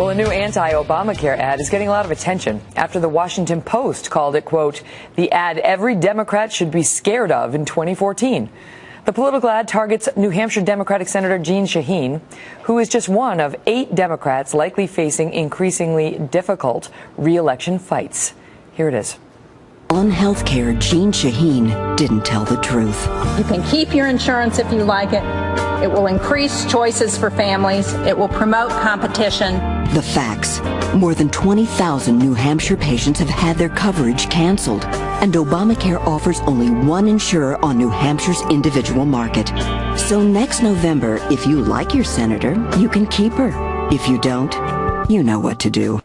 Well, a new anti-Obamacare ad is getting a lot of attention after the Washington Post called it, quote, the ad every Democrat should be scared of in 2014. The political ad targets New Hampshire Democratic Senator Jeanne Shaheen, who is just one of 8 Democrats likely facing increasingly difficult re-election fights. Here it is. On healthcare, Jeanne Shaheen didn't tell the truth. You can keep your insurance if you like it. It will increase choices for families. It will promote competition. The facts. More than 20,000 New Hampshire patients have had their coverage canceled, and Obamacare offers only one insurer on New Hampshire's individual market. So next November, if you like your senator, you can keep her. If you don't, you know what to do.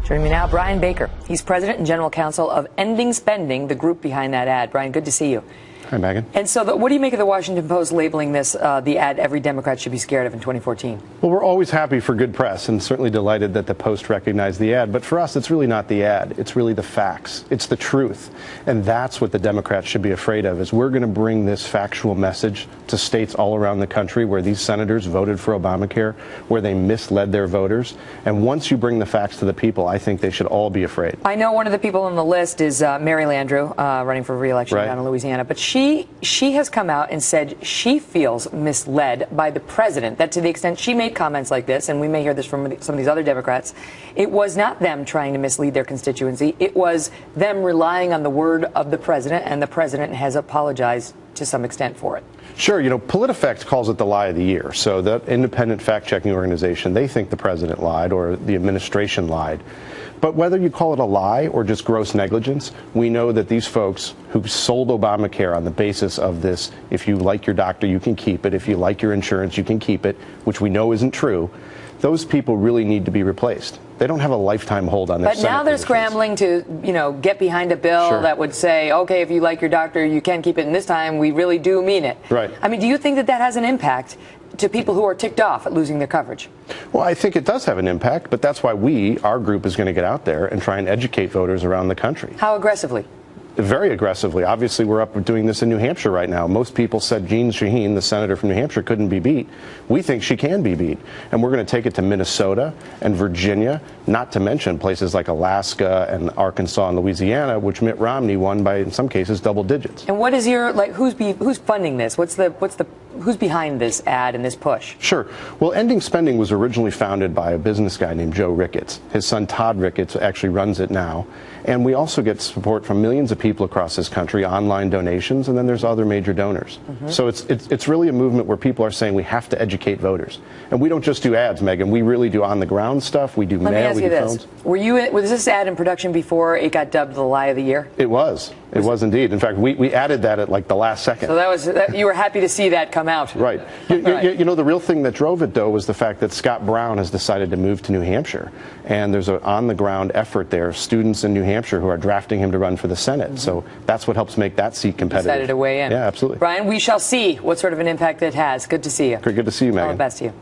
Joining me now, Brian Baker. He's president and general counsel of Ending Spending, the group behind that ad. Brian, good to see you. Hi, Megan. And so what do you make of the Washington Post labeling this the ad every Democrat should be scared of in 2014? Well, we're always happy for good press and certainly delighted that the Post recognized the ad. But for us, it's really not the ad. It's really the facts. It's the truth. And that's what the Democrats should be afraid of, is we're going to bring this factual message to states all around the country where these senators voted for Obamacare, where they misled their voters. And once you bring the facts to the people, I think they should all be afraid. I know one of the people on the list is Mary Landrieu, running for re-election down in Louisiana. But she has come out and said she feels misled by the president, that to the extent she made comments like this, and we may hear this from some of these other Democrats, it was not them trying to mislead their constituency. It was them relying on the word of the president, and the president has apologized to some extent for it. Sure. You know, PolitiFact calls it the lie of the year. So that independent fact-checking organization, they think the president lied or the administration lied. But whether you call it a lie or just gross negligence, we know that these folks who sold Obamacare on the basis of this, if you like your doctor, you can keep it. If you like your insurance, you can keep it, which we know isn't true. Those people really need to be replaced. They don't have a lifetime hold on their Senate But now they're positions. Scrambling to, get behind a bill that would say, okay, if you like your doctor, you can keep it, and this time we really do mean it. Right. I mean, do you think that that has an impact to people who are ticked off at losing their coverage? Well, I think it does have an impact, but that's why our group is going to get out there and try and educate voters around the country. How aggressively? Very aggressively. Obviously, we're up doing this in New Hampshire right now. Most people said Jeanne Shaheen, the senator from New Hampshire, couldn't be beat. We think she can be beat. And we're going to take it to Minnesota and Virginia, not to mention places like Alaska and Arkansas and Louisiana, which Mitt Romney won by, in some cases, double digits. And what is your, who's funding this? Who's behind this ad and this push? Sure. Well, Ending Spending was originally founded by a business guy named Joe Ricketts. His son Todd Ricketts actually runs it now. And we also get support from millions of people across this country, online donations, and then there's other major donors. So it's really a movement where people are saying we have to educate voters. And we don't just do ads, Megan. We really do on-the-ground stuff. We do mail, we do phones. Was this ad in production before it got dubbed the Lie of the Year? It was. It was indeed. In fact, we added that at like the last second. So you were happy to see that come out. Right. You know, the real thing that drove it, though, was the fact that Scott Brown has decided to move to New Hampshire. And there's an on-the-ground effort there, students in New Hampshire who are drafting him to run for the Senate. So that's what helps make that seat competitive. Decided to weigh in. Yeah, absolutely. Brian, we shall see what sort of an impact it has. Good to see you. Good to see you, Megan. All the best to you.